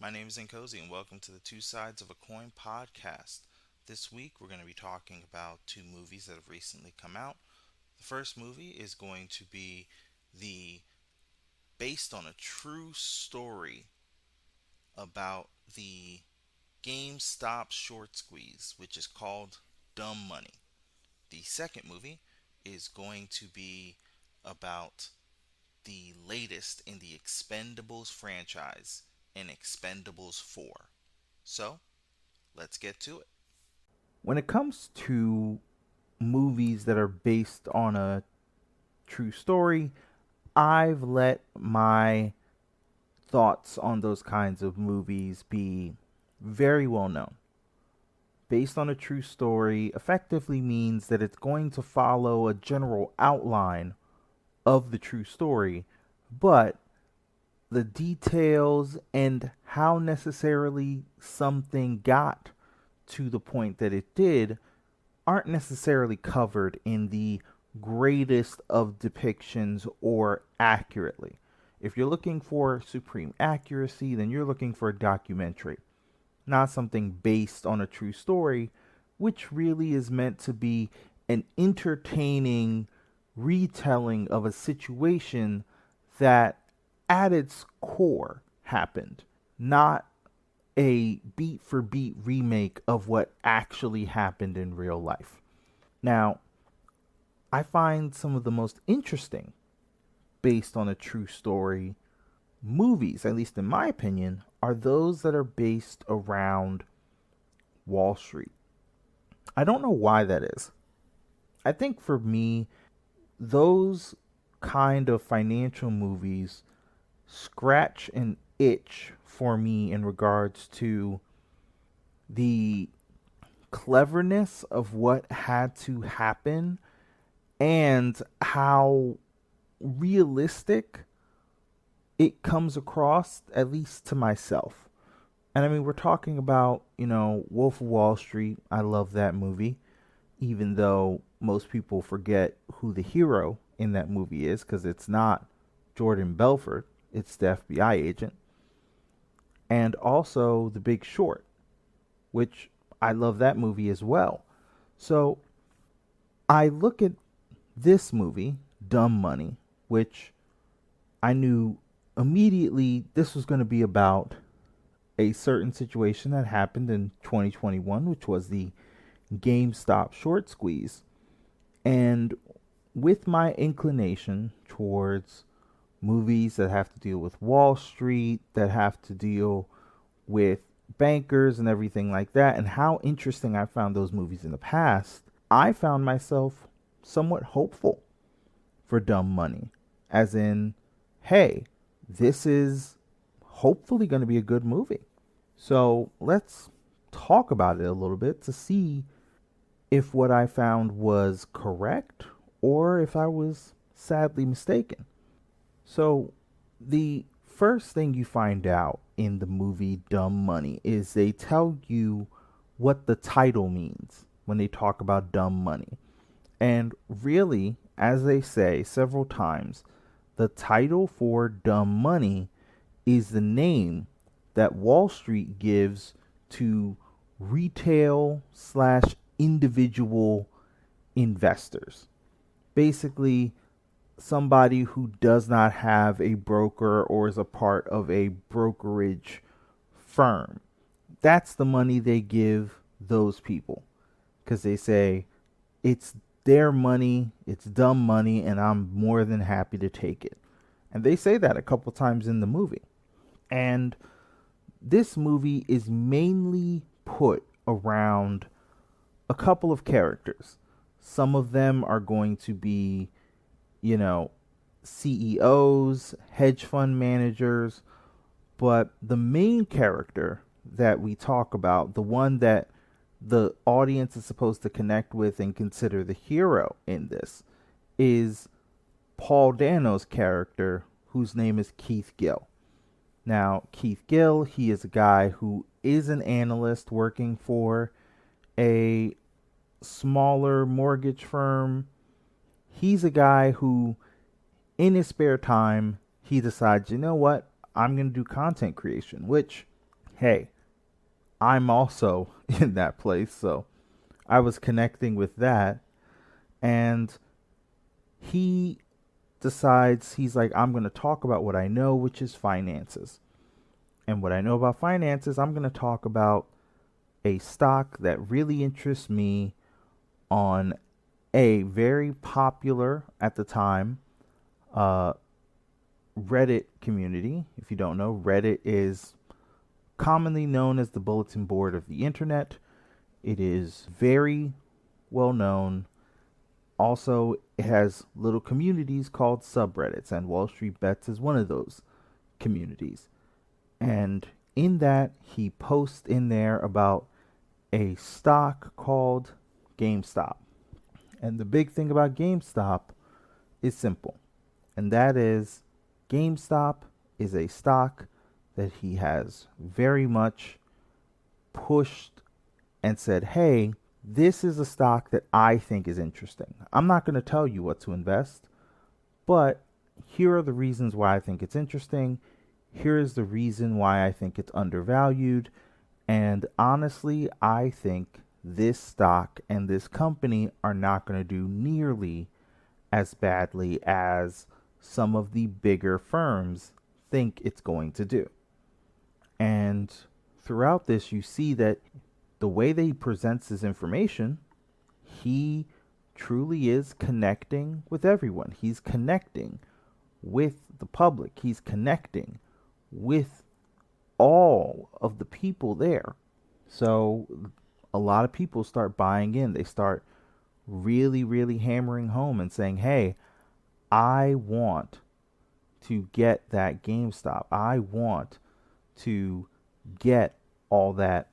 My name is Nkosi, and welcome to the Two Sides of a Coin podcast. This week, we're going to be talking about two movies that have recently come out. The first movie is going to be the based on a true story about the Gamestop short squeeze, which is called Dumb Money. The second movie is going to be about the latest in the Expendables franchise in Expendables 4. So, let's get to it. When it comes to movies that are based on a true story, I've let my thoughts on those kinds of movies be very well known. Based on a true story effectively means that it's going to follow a general outline of the true story, but the details and how necessarily something got to the point that it did aren't necessarily covered in the greatest of depictions or accurately. If you're looking for supreme accuracy, then you're looking for a documentary, not something based on a true story, which really is meant to be an entertaining retelling of a situation that at its core happened, not a beat for beat remake of what actually happened in real life. Now, I find some of the most interesting, based on a true story, movies, at least in my opinion, are those that are based around Wall Street. I don't know why that is. I think for me, those kind of financial movies scratch an itch for me in regards to the cleverness of what had to happen and how realistic it comes across, at least to myself. And I mean, we're talking about, Wolf of Wall Street. I love that movie, even though most people forget who the hero in that movie is because it's not Jordan Belfort, it's the FBI agent. And also The Big Short, which I love that movie as well. So I look at this movie, Dumb Money, which I knew immediately this was going to be about a certain situation that happened in 2021, which was the GameStop short squeeze. And with my inclination towards movies that have to deal with Wall Street, that have to deal with bankers and everything like that, and how interesting I found those movies in the past, I found myself somewhat hopeful for Dumb Money. As in, hey, this is hopefully going to be a good movie. So let's talk about it a little bit to see if what I found was correct or if I was sadly mistaken. So, the first thing you find out in the movie Dumb Money is they tell you what the title means when they talk about dumb money. And really, as they say several times, the title for Dumb Money is the name that Wall Street gives to retail slash individual investors. Basically, somebody who does not have a broker or is a part of a brokerage firm. That's the money they give those people because they say it's their money, it's dumb money, and I'm more than happy to take it. And they say that a couple times in the movie. And this movie is mainly put around a couple of characters. Some of them are going to be, you know, CEOs, hedge fund managers, but the main character that we talk about, the one that the audience is supposed to connect with and consider the hero in this, is Paul Dano's character, whose name is Keith Gill. Now, Keith Gill, he is a guy who is an analyst working for a smaller mortgage firm. He's a guy who, in his spare time, he decides, you know what, I'm going to do content creation, which hey, I'm also in that place. So I was connecting with that. And he decides, he's like, I'm going to talk about what I know, which is finances. And what I know about finances, I'm going to talk about a stock that really interests me on a very popular at the time uh, Reddit community. If you don't know, Reddit is commonly known as the bulletin board of the internet. It is very well known. Also, it has little communities called subreddits, and Wall Street Bets is one of those communities. And in that, he posts in there about a stock called GameStop. And the big thing about GameStop is simple, and that is GameStop is a stock that he has very much pushed and said, hey, this is a stock that I think is interesting. I'm not going to tell you what to invest, but here are the reasons why I think it's interesting. Here is the reason why I think it's undervalued. And honestly, I think this stock and this company are not going to do nearly as badly as some of the bigger firms think it's going to do. And throughout this, you see that the way that he presents his information, he truly is connecting with everyone. He's connecting with the public, he's connecting with all of the people there. So a lot of people start buying in. They start really, really hammering home and saying, hey, I want to get that GameStop. I want to get all that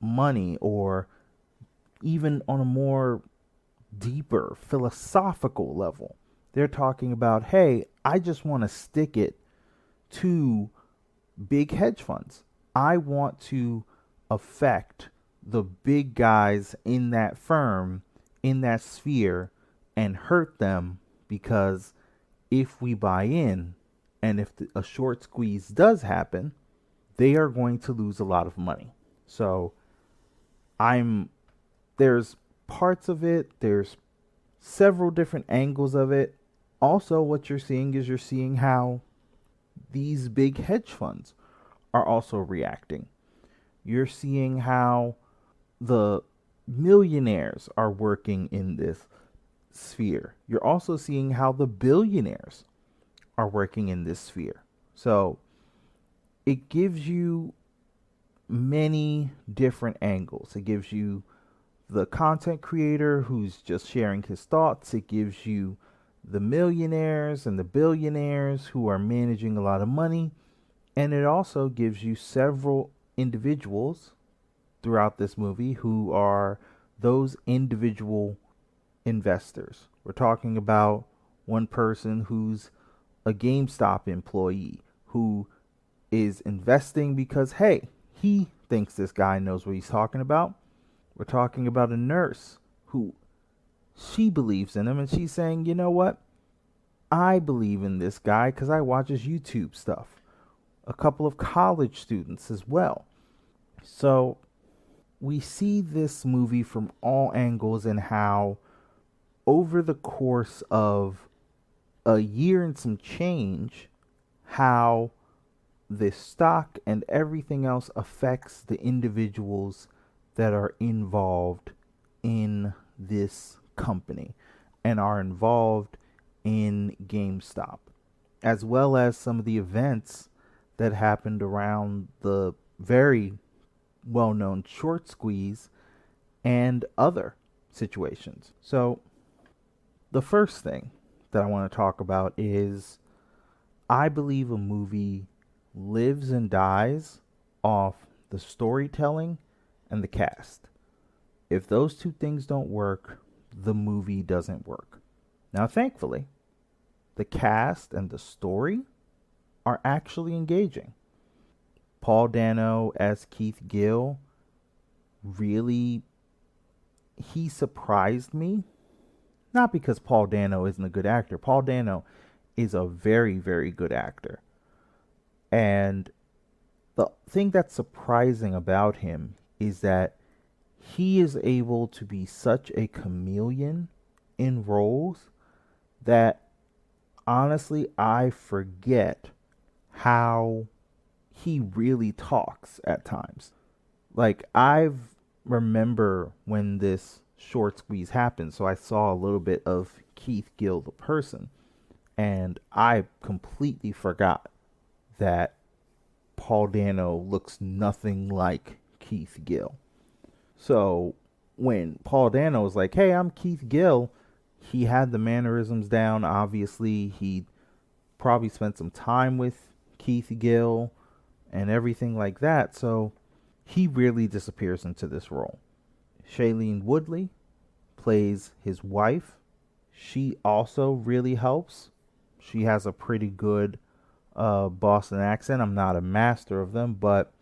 money, or even on a more deeper philosophical level. They're talking about, hey, I just want to stick it to big hedge funds. I want to affect the big guys in that firm, in that sphere, and hurt them, because if we buy in and if a short squeeze does happen, they are going to lose a lot of money. So I'm there's parts of it, there's several different angles of it. Also, what you're seeing is you're seeing how these big hedge funds are also reacting. You're seeing how the millionaires are working in this sphere. You're also seeing how the billionaires are working in this sphere. So it gives you many different angles. It gives you the content creator who's just sharing his thoughts. It gives you the millionaires and the billionaires who are managing a lot of money. And it also gives you several individuals throughout this movie who are those individual investors. We're talking about one person who's a GameStop employee who is investing because, hey, he thinks this guy knows what he's talking about. We're talking about a nurse who she believes in him, and she's saying, you know what? I believe in this guy because I watch his YouTube stuff. A couple of college students as well. So we see this movie from all angles, and how over the course of a year and some change, how this stock and everything else affects the individuals that are involved in this company and are involved in GameStop, as well as some of the events that happened around the very well known short squeeze and other situations. So, the first thing that I want to talk about is, I believe a movie lives and dies off the storytelling and the cast. If those two things don't work, the movie doesn't work. Now, thankfully, the cast and the story are actually engaging. Paul Dano as Keith Gill, really, he surprised me. Not because Paul Dano isn't a good actor. Paul Dano is a very, very good actor. And The thing that's surprising about him is that he is able to be such a chameleon in roles that honestly I forget how he really talks at times. Like I remember when this short squeeze happened, so I saw a little bit of Keith Gill the person, and I completely forgot that Paul Dano looks nothing like Keith Gill. So when Paul Dano was like, "Hey, I'm Keith Gill," he had the mannerisms down. Obviously, he probably spent some time with Keith Gill and everything like that. So he really disappears into this role. Shailene Woodley plays his wife. She also really helps. She has a pretty good Boston accent. I'm not a master of them, but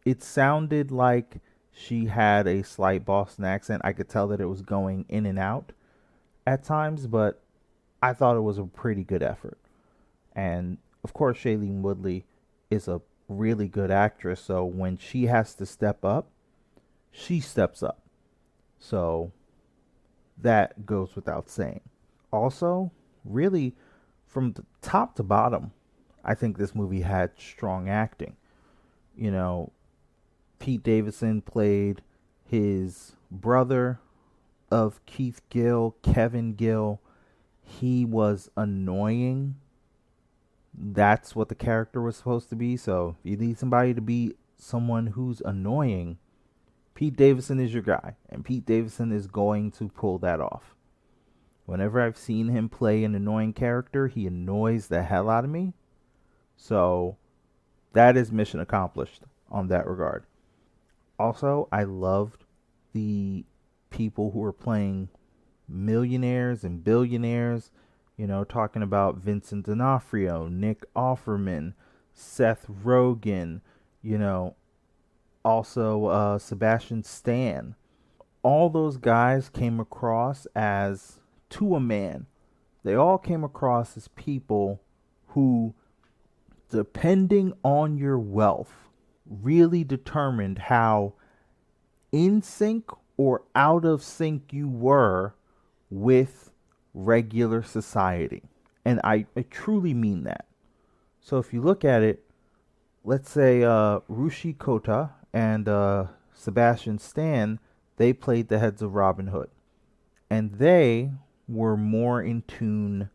it sounded like she had a slight Boston accent. I could tell that it was going in and out at times, but I thought it was a pretty good effort. And of course, Shailene Woodley is a really good actress, so when she has to step up, she steps up. So that goes without saying. Also, really, from the top to bottom, I think this movie had strong acting. You know, Pete Davidson played his brother of Keith Gill, Kevin Gill. He was annoying. That's what the character was supposed to be. So if you need somebody to be someone who's annoying, Pete Davidson is your guy. And Pete Davidson is going to pull that off. Whenever I've seen him play an annoying character, he annoys the hell out of me. So that is mission accomplished on that regard. Also, I loved the people who were playing millionaires and billionaires, talking about Vincent D'Onofrio, Nick Offerman, Seth Rogen, you know, also Sebastian Stan. All those guys came across as, to a man, they all came across as people who, depending on your wealth, really determined how in sync or out of sync you were with regular society. And I truly mean that. So if you look at it, let's say Rushi Kota and Sebastian Stan, they played the heads of Robin Hood. And they were more in tune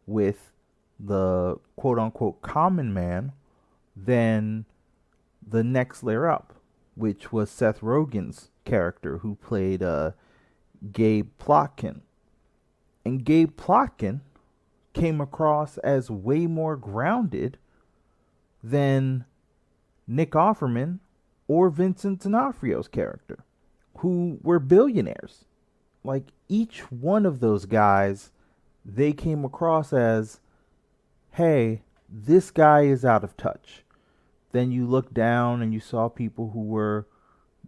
with the quote unquote common man than the next layer up, which was Seth Rogen's character who played Gabe Plotkin. And Gabe Plotkin came across as way more grounded than Nick Offerman or Vincent D'Onofrio's character, who were billionaires. Like each one of those guys, they came across as, hey, this guy is out of touch. Then you look down and you saw people who were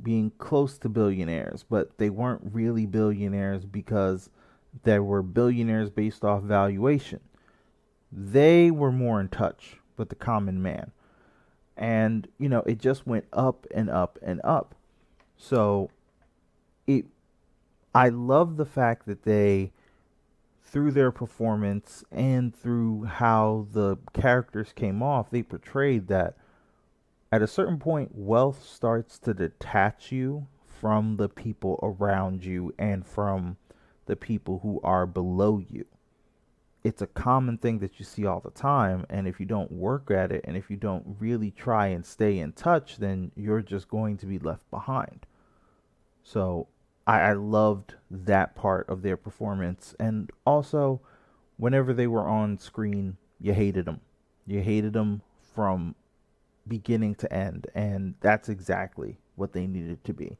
being close to billionaires, but they weren't really billionaires because they were billionaires based off valuation. They were more in touch with the common man. And, it just went up and up and up. So it I love the fact that they, through their performance and through how the characters came off, they portrayed that at a certain point, wealth starts to detach you from the people around you and from the people who are below you. It's a common thing that you see all the time. And if you don't work at it and if you don't really try and stay in touch, then you're just going to be left behind. So I loved that part of their performance. And also, whenever they were on screen, you hated them. You hated them from beginning to end. And that's exactly what they needed to be.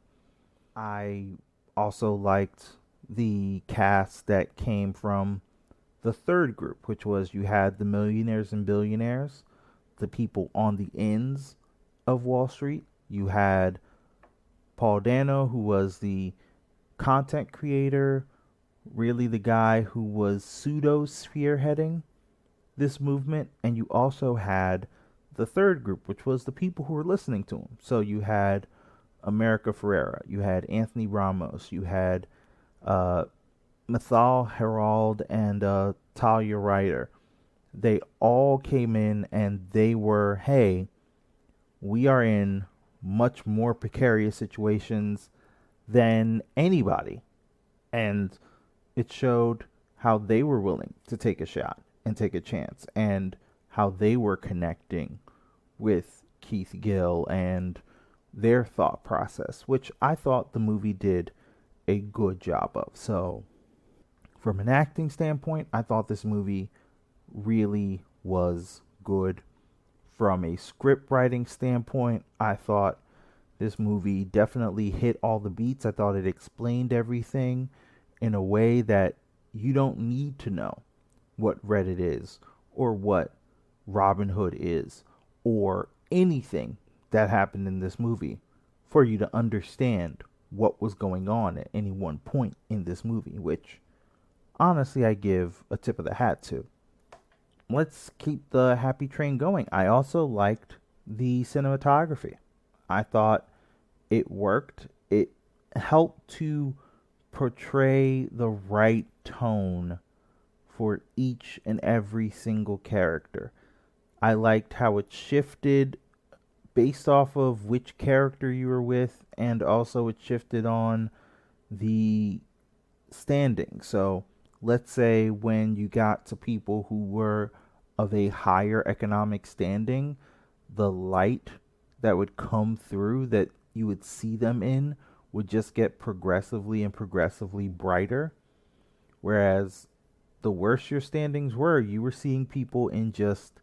I also liked the cast that came from the third group, which was you had the millionaires and billionaires, the people on the ends of Wall Street. You had Paul Dano, who was the content creator, really the guy who was pseudo spearheading this movement. And you also had the third group, which was the people who were listening to him. So you had America Ferrera, you had Anthony Ramos, you had uh, Mathal Herald, and Talia Ryder. They all came in and they were, hey, we are in much more precarious situations than anybody. And it showed how they were willing to take a shot and take a chance, and how they were connecting with Keith Gill and their thought process, which I thought the movie did a good job of. So, from an acting standpoint, I thought this movie really was good. From a script writing standpoint, I thought this movie definitely hit all the beats. I thought it explained everything in a way that you don't need to know what Reddit is, or what Robin Hood is, or anything that happened in this movie for you to understand what was going on at any one point in this movie, which honestly I give a tip of the hat to. Let's keep the happy train going. I also liked the cinematography. I thought it worked. It helped to portray the right tone for each and every single character. I liked how it shifted based off of which character you were with, and also it shifted on the standing. So let's say when you got to people who were of a higher economic standing, the light that would come through that you would see them in would just get progressively and progressively brighter. Whereas the worse your standings were, you were seeing people in just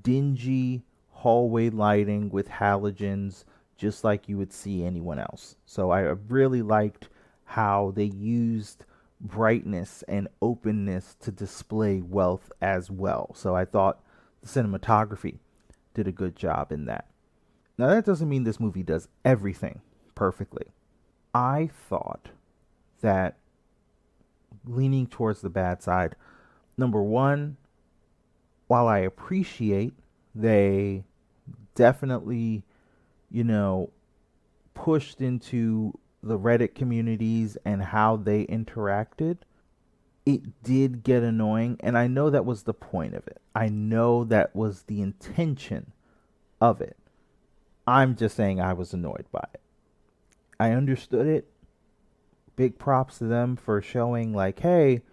dingy hallway lighting with halogens, just like you would see anyone else. So I really liked how they used brightness and openness to display wealth as well. So I thought the cinematography did a good job in that. Now, that doesn't mean this movie does everything perfectly. I thought that, leaning towards the bad side, number one, while I appreciate they definitely, you know, pushed into the Reddit communities and how they interacted, it did get annoying. And I know that was the point of it. I know that was the intention of it. I'm just saying I was annoyed by it. I understood it. Big props to them for showing, like, hey,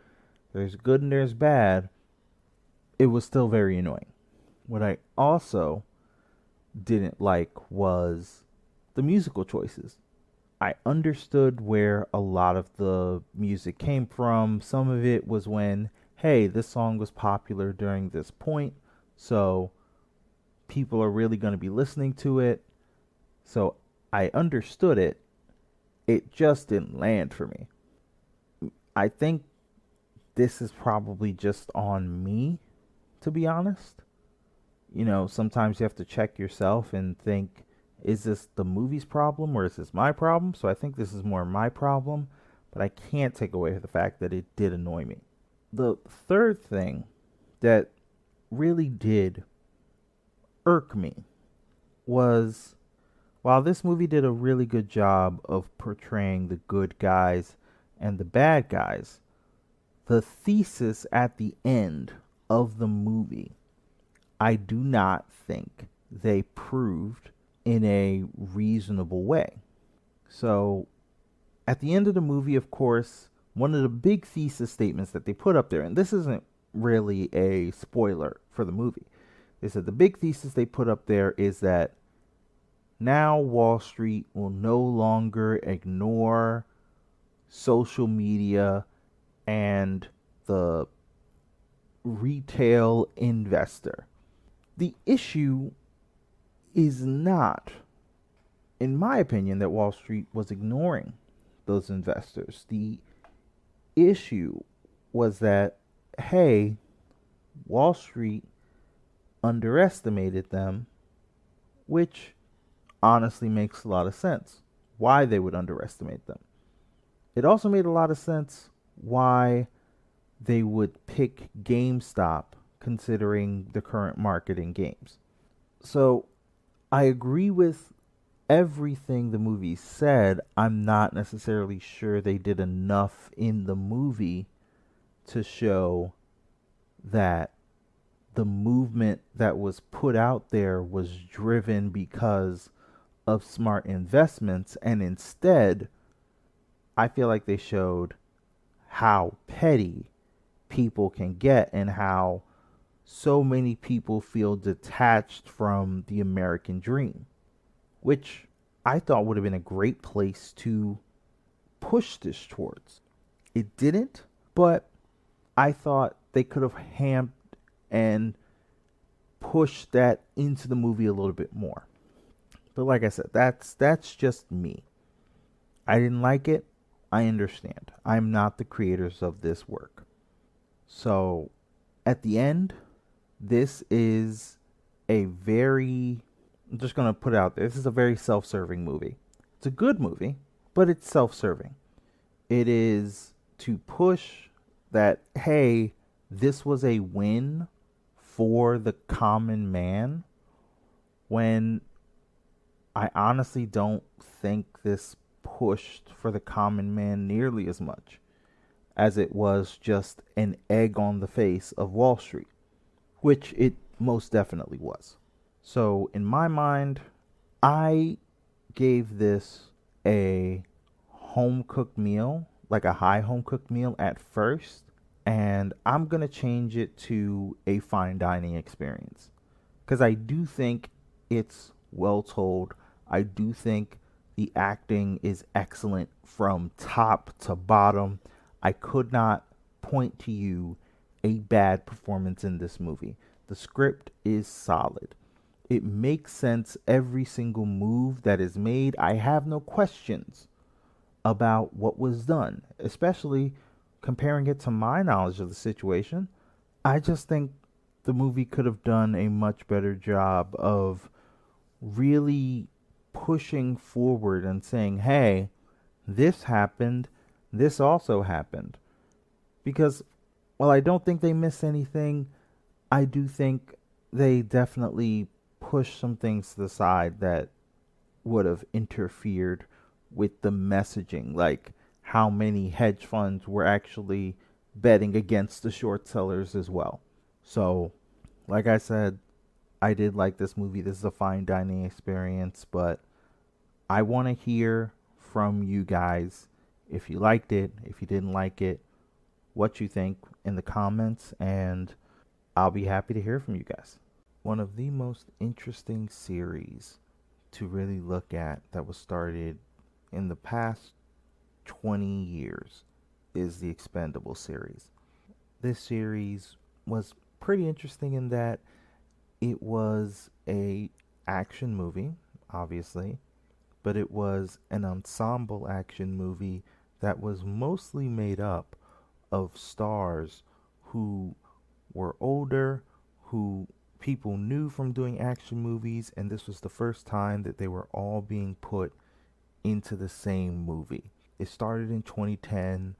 there's good and there's bad. It was still very annoying. What I also didn't like was the musical choices. I understood where a lot of the music came from. Some of it was when, hey, this song was popular during this point, so people are really going to be listening to it. So I understood it. It just didn't land for me. I think this is probably just on me, to be honest. You know, sometimes you have to check yourself and think, is this the movie's problem or is this my problem? So I think this is more my problem, but I can't take away the fact that it did annoy me. The third thing that really did irk me was, while this movie did a really good job of portraying the good guys and the bad guys, the thesis at the end of the movie, I do not think they proved in a reasonable way. So, at the end of the movie, of course, one of the big thesis statements that they put up there, and this isn't really a spoiler for the movie, they said the big thesis they put up there is that now Wall Street will no longer ignore social media and the retail investor. The issue is not, in my opinion, that Wall Street was ignoring those investors. The issue was that, hey, Wall Street underestimated them, which honestly makes a lot of sense why they would underestimate them. It also made a lot of sense why they would pick GameStop considering the current market in games. So I agree with everything the movie said. I'm not necessarily sure they did enough in the movie to show that the movement that was put out there was driven because of smart investments. And instead, I feel like they showed how petty people can get and how so many people feel detached from the American dream, which I thought would have been a great place to push this towards. It didn't, but I thought they could have hammed and pushed that into the movie a little bit more. But like I said, that's just me. I didn't like it. I understand. I'm not the creators of this work. So at the end, this is a very, I'm just going to put it out there. This is a very self serving movie. It's a good movie, but it's self serving. It is to push that, hey, this was a win for the common man, when I honestly don't think this pushed for the common man nearly as much as it was just an egg on the face of Wall Street, which it most definitely was. So, in my mind, I gave this a home cooked meal, like a high home cooked meal at first, and I'm going to change it to a fine dining experience because I do think it's well told. I do think the acting is excellent from top to bottom. I could not point to you a bad performance in this movie. The script is solid. It makes sense every single move that is made. I have no questions about what was done, especially comparing it to my knowledge of the situation. I just think the movie could have done a much better job of really pushing forward and saying, hey, this happened, this also happened. Because while I don't think they missed anything, I do think they definitely pushed some things to the side that would have interfered with the messaging, like how many hedge funds were actually betting against the short sellers as well. So, like I said, I did like this movie. This is a fine dining experience, but I want to hear from you guys if you liked it, if you didn't like it, what you think in the comments, and I'll be happy to hear from you guys. One of the most interesting series to really look at that was started in the past 20 years is the Expendable series. This series was pretty interesting in that it was a action movie, obviously, but it was an ensemble action movie that was mostly made up of stars who were older, who people knew from doing action movies, and this was the first time that they were all being put into the same movie. It started in 2010.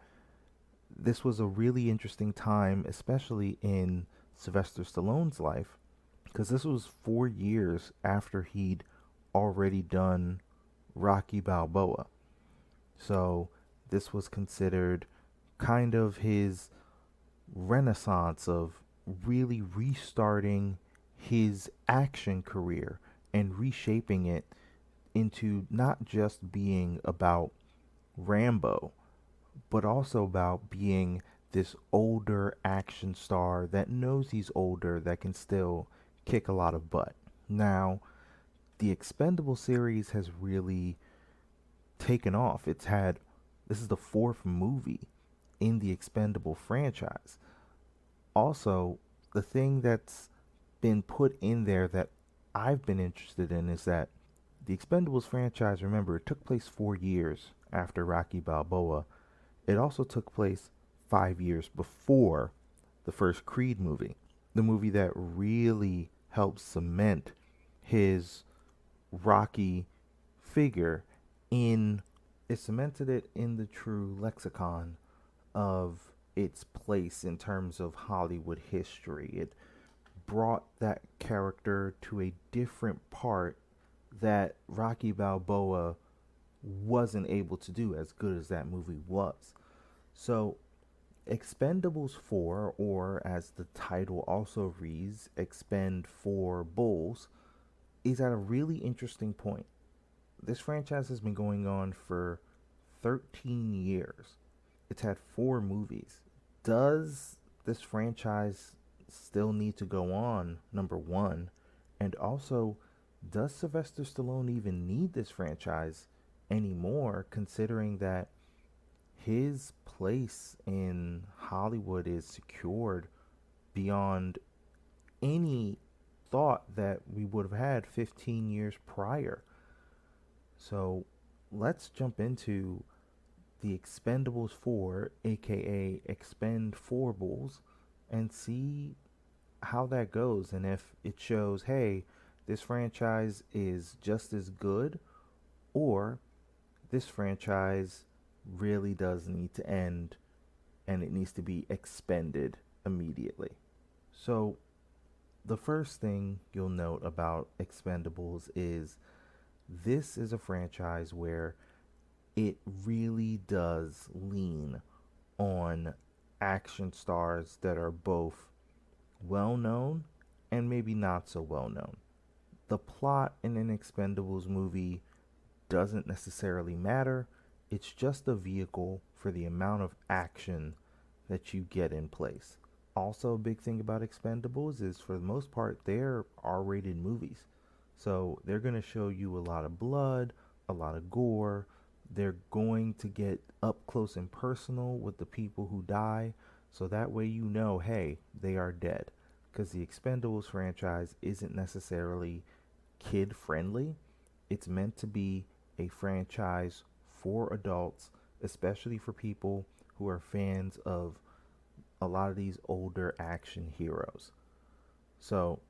This was a really interesting time, especially in Sylvester Stallone's life, because this was 4 years after he'd already done Rocky Balboa. So this was considered kind of his renaissance of really restarting his action career and reshaping it into not just being about Rambo, but also about being this older action star that knows he's older that can still kick a lot of butt. Now, the Expendable series has really taken off. This is the fourth movie in the Expendable franchise. Also, the thing that's been put in there that I've been interested in is that the Expendables franchise, remember, it took place 4 years after Rocky Balboa. It also took place 5 years before the first Creed movie, the movie that really helped cement his Rocky figure in, it cemented it in the true lexicon of its place in terms of Hollywood history. It brought that character to a different part that Rocky Balboa wasn't able to do, as good as that movie was. So, Expendables 4, or as the title also reads, Expend4bles, is at a really interesting point. This franchise has been going on for 13 years. It's had four movies. Does this franchise still need to go on? Number one. And also, does Sylvester Stallone even need this franchise anymore, considering that his place in Hollywood is secured beyond any thought that we would have had 15 years prior? So let's jump into the Expendables 4, aka Expend4bles, and see how that goes and if it shows, hey, this franchise is just as good, or this franchise really does need to end and it needs to be expended immediately. So, the first thing you'll note about Expendables is this is a franchise where it really does lean on action stars that are both well known and maybe not so well known. The plot in an Expendables movie doesn't necessarily matter, it's just a vehicle for the amount of action that you get in place. Also, a big thing about Expendables is for the most part, they're R rated movies. So they're going to show you a lot of blood, a lot of gore. They're going to get up close and personal with the people who die. So that way you know, hey, they are dead. Because the Expendables franchise isn't necessarily kid friendly. It's meant to be a franchise for adults, especially for people who are fans of a lot of these older action heroes. So,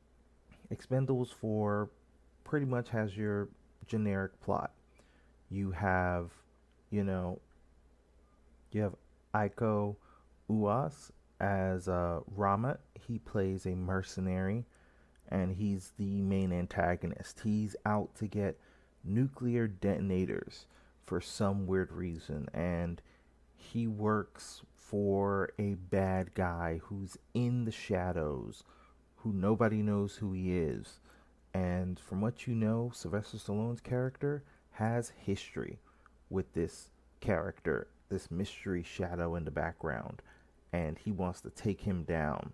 Expendables 4 pretty much has your generic plot. You have, you know, you have Aiko Uas as Ramat. He plays a mercenary and he's the main antagonist. He's out to get nuclear detonators for some weird reason, and he works for a bad guy who's in the shadows, who nobody knows who he is. And from what you know, Sylvester Stallone's character has history with this character, this mystery shadow in the background, and he wants to take him down.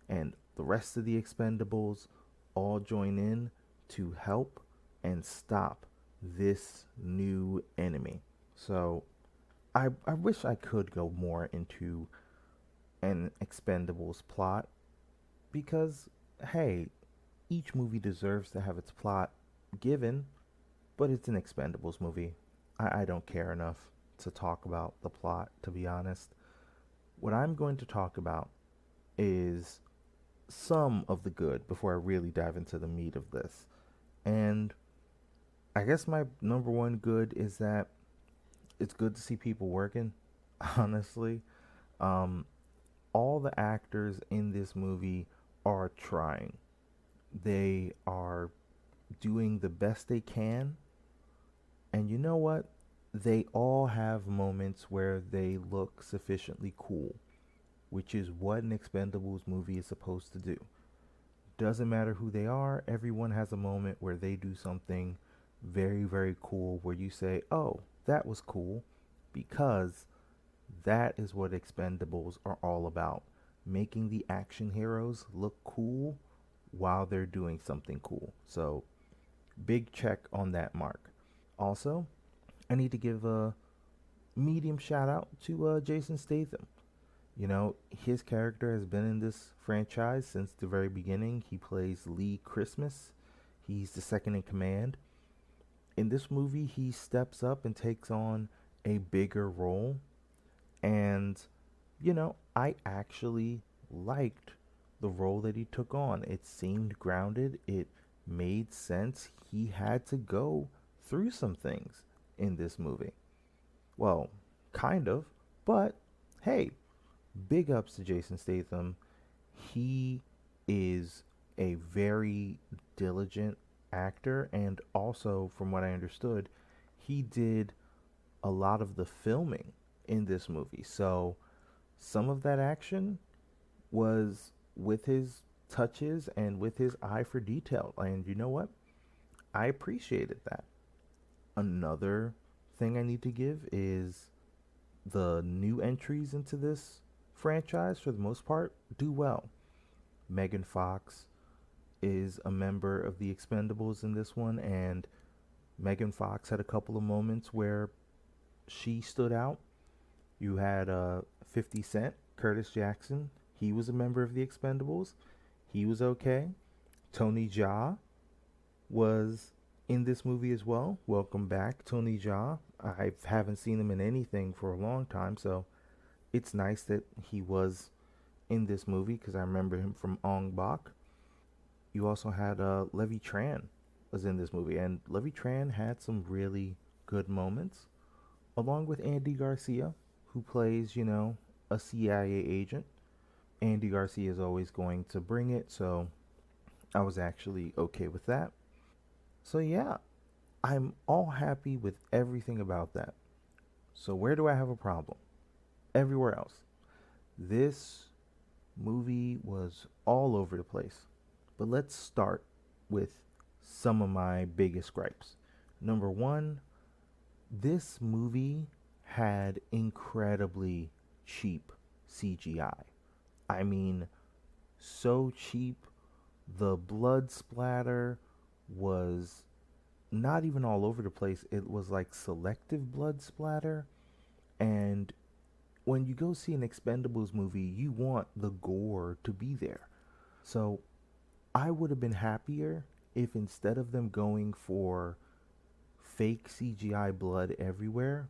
And the rest of the Expendables all join in to help and stop this new enemy. So I wish I could go more into an Expendables plot because, hey, each movie deserves to have its plot given, but it's an Expendables movie. I don't care enough to talk about the plot, to be honest. What I'm going to talk about is some of the good before I really dive into the meat of this. And I guess my number one good is that it's good to see people working, honestly. Um, all the actors in this movie are trying. They are doing the best they can. And you know what? They all have moments where they look sufficiently cool, which is what an Expendables movie is supposed to do. Doesn't matter who they are, everyone has a moment where they do something very, very cool where you say, oh, that was cool, because that is what Expendables are all about. Making the action heroes look cool while they're doing something cool. So, big check on that mark. Also, I need to give a medium shout out to Jason Statham. You know, his character has been in this franchise since the very beginning. He plays Lee Christmas. He's the second in command. In this movie, he steps up and takes on a bigger role. And, you know, I actually liked the role that he took on. It seemed grounded, it made sense. He had to go through some things in this movie. Well, kind of, but hey, big ups to Jason Statham. He is a very diligent actor, and also, from what I understood, he did a lot of the filming in this movie. So some of that action was with his touches and with his eye for detail. And you know what? I appreciated that. Another thing I need to give is the new entries into this franchise, for the most part, do well. Megan Fox is a member of the Expendables in this one, and Megan Fox had a couple of moments where she stood out. You had 50 Cent, Curtis Jackson. He was a member of the Expendables. He was okay. Tony Jaa was in this movie as well. Welcome back, Tony Jaa. I haven't seen him in anything for a long time, so it's nice that he was in this movie because I remember him from Ong Bak. You also had Levy Tran was in this movie, and Levy Tran had some really good moments, along with Andy Garcia, who plays, a CIA agent. Andy Garcia is always going to bring it, so I was actually okay with that. So yeah, I'm all happy with everything about that. So where do I have a problem? Everywhere else. This movie was all over the place. But let's start with some of my biggest gripes. Number one, this movie had incredibly cheap CGI. I mean, so cheap. The blood splatter was not even all over the place, it was like selective blood splatter. And when you go see an Expendables movie, you want the gore to be there. So I would have been happier if instead of them going for fake CGI blood everywhere,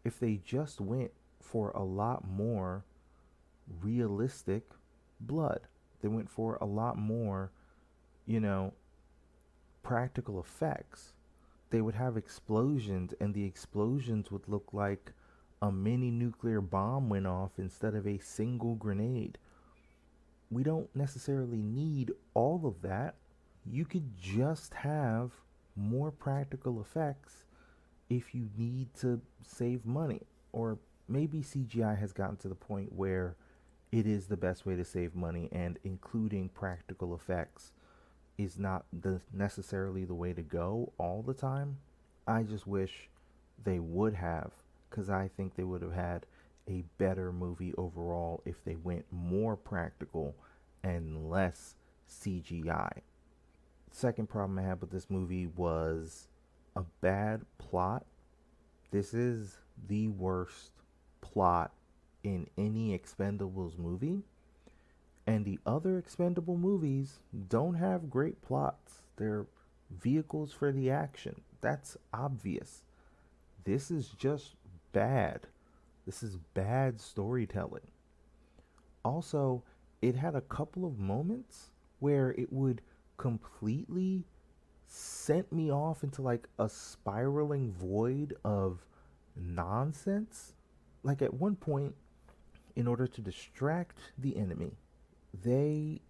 if they just went for a lot more realistic blood. They went for a lot more, you know, practical effects. They would have explosions, and the explosions would look like a mini nuclear bomb went off instead of a single grenade. We don't necessarily need all of that. You could just have more practical effects if you need to save money. Or maybe CGI has gotten to the point where it is the best way to save money, and including practical effects is not necessarily the way to go all the time. I just wish they would have, because I think they would have had a better movie overall if they went more practical and less CGI. Second problem I had with this movie was a bad plot. This is the worst plot in any Expendables movie. And the other Expendable movies don't have great plots. They're vehicles for the action. That's obvious. This is just bad. This is bad storytelling. Also, it had a couple of moments where it would completely sent me off into like a spiraling void of nonsense. Like at one point, in order to distract the enemy, they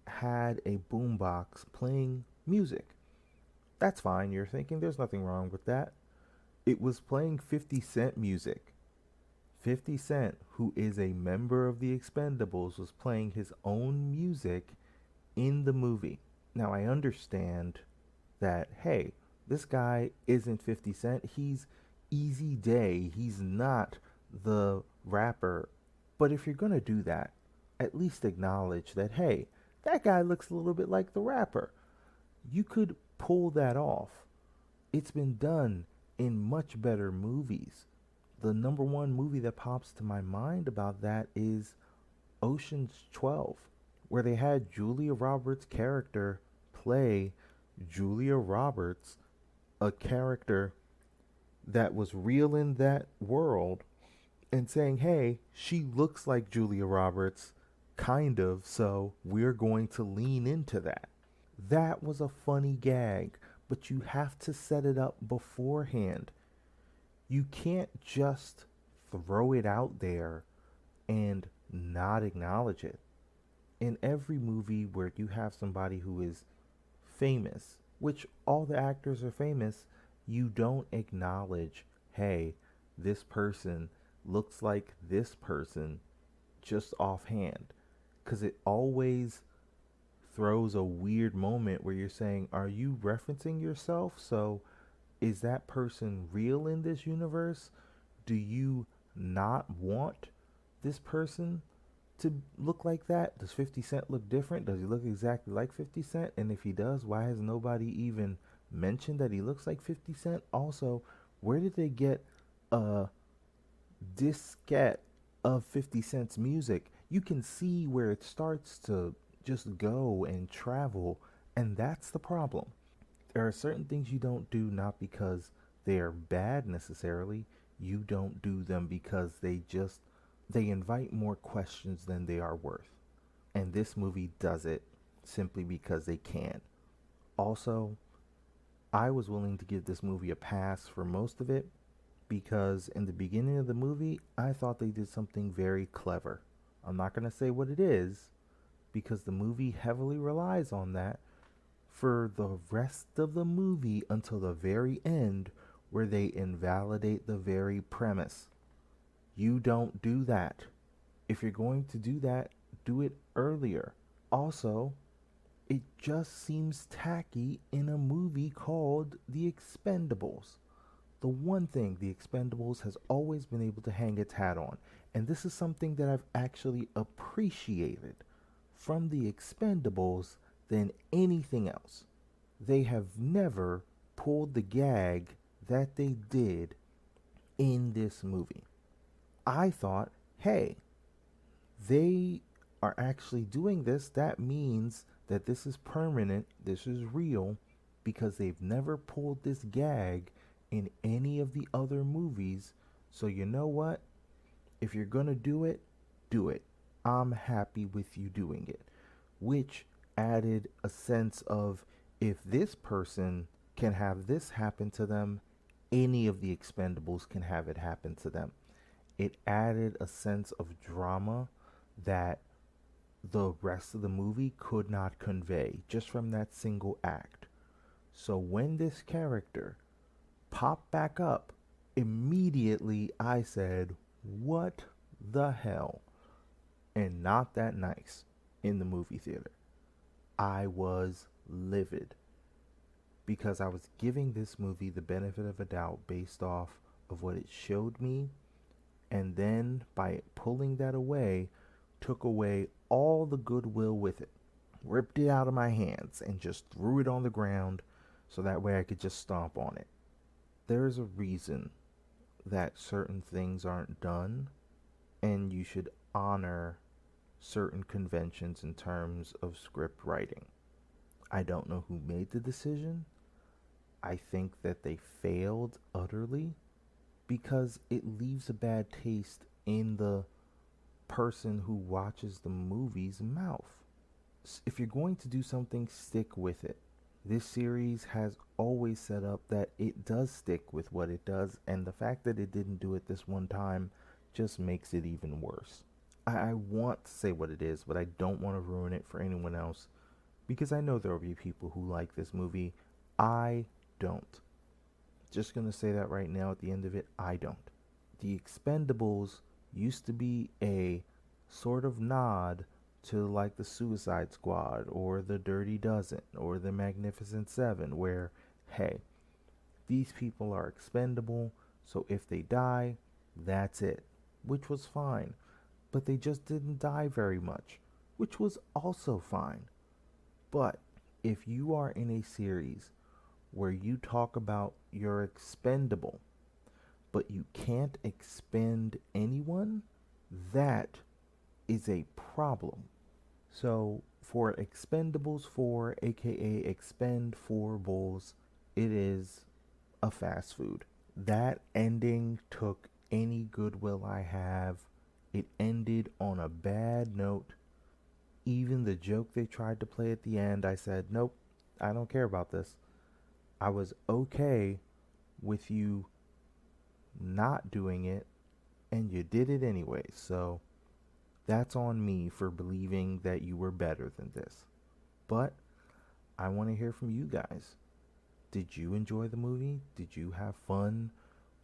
had a boombox playing music. That's fine, you're thinking there's nothing wrong with that. It was playing 50 Cent music. 50 Cent, who is a member of the Expendables, was playing his own music in the movie. Now, I understand that, hey, this guy isn't 50 Cent. He's Easy Day. He's not the rapper. But if you're going to do that, at least acknowledge that, hey, that guy looks a little bit like the rapper. You could pull that off. It's been done in much better movies. The number one movie that pops to my mind about that is Ocean's 12, where they had Julia Roberts' character play Julia Roberts, a character that was real in that world, and saying, hey, she looks like Julia Roberts, kind of, so we're going to lean into that. That was a funny gag, but you have to set it up beforehand. You can't just throw it out there and not acknowledge it. in every movie where you have somebody who is famous, which all the actors are famous, you don't acknowledge, hey, this person looks like this person just offhand. Because it always throws a weird moment where you're saying, are you referencing yourself? So is that person real in this universe? Do you not want this person to look like that? Does 50 Cent look different? Does he look exactly like 50 Cent? And if he does, why has nobody even mentioned that he looks like 50 Cent? Also, where did they get a diskette of 50 Cent's music? You can see where it starts to just go and travel, and that's the problem. There are certain things you don't do not because they are bad necessarily. You don't do them because they invite more questions than they are worth. And this movie does it simply because they can. Also, I was willing to give this movie a pass for most of it because in the beginning of the movie, I thought they did something very clever. I'm not going to say what it is because the movie heavily relies on that for the rest of the movie until the very end, where they invalidate the very premise. You don't do that. If you're going to do that, do it earlier. Also, it just seems tacky in a movie called The Expendables. The one thing The Expendables has always been able to hang its hat on, and this is something that I've actually appreciated from The Expendables than anything else. They have never pulled the gag that they did in this movie. I thought, hey, they are actually doing this. That means that this is permanent, this is real, because they've never pulled this gag in any of the other movies. So, you know what? If you're gonna do it, do it. I'm happy with you doing it. Which added a sense of, if this person can have this happen to them, any of the Expendables can have it happen to them. It added a sense of drama that the rest of the movie could not convey just from that single act. So when this character popped back up, immediately I said, what the hell? And not that nice in the movie theater. I was livid because I was giving this movie the benefit of a doubt based off of what it showed me, and then by pulling that away, took away all the goodwill with it, ripped it out of my hands, and just threw it on the ground so that way I could just stomp on it. There's a reason that certain things aren't done, and you should honor certain conventions in terms of script writing. I don't know who made the decision. I think that they failed utterly because it leaves a bad taste in the person who watches the movie's mouth. If you're going to do something, stick with it. This series has always set up that it does stick with what it does, and the fact that it didn't do it this one time just makes it even worse. I want to say what it is, but I don't want to ruin it for anyone else because I know there will be people who like this movie. I don't. Just gonna say that right now at the end of it, I don't. The Expendables used to be a sort of nod to like the Suicide Squad or the Dirty Dozen or the Magnificent Seven, where, hey, these people are expendable, so if they die, that's it, which was fine. But they just didn't die very much, which was also fine. But if you are in a series where you talk about you're expendable, but you can't expend anyone, that is a problem. So for Expendables 4, aka Expend4bles, it is a fast food. That ending took any goodwill I have. It ended on a bad note. Even the joke they tried to play at the end, I said, nope, I don't care about this. I was okay with you not doing it, and you did it anyway. So That's on me for believing that you were better than this. But I want to hear from you guys. Did you enjoy the movie? Did you have fun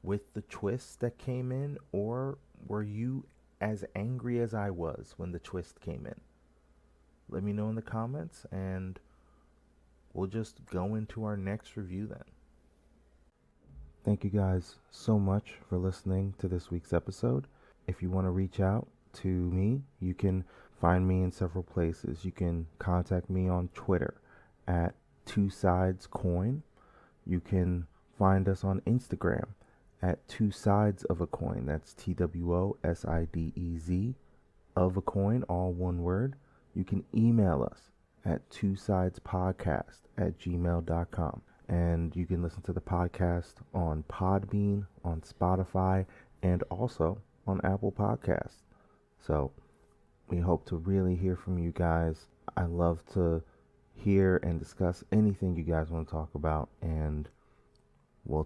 with the twists that came in? Or were you as angry as I was when the twist came in? Let me know in the comments, and we'll just go into our next review then. Thank you guys so much for listening to this week's episode. If you want to reach out to me, you can find me in several places. You can contact me on Twitter at Two Sides Coin. You can find us on Instagram at Two Sides of a Coin. That's TWOSIDEZ of a coin, all one word. You can email us at twosidespodcast@gmail.com. And you can listen to the podcast on Podbean, on Spotify, and also on Apple Podcasts. So we hope to really hear from you guys. I love to hear and discuss anything you guys want to talk about, and we'll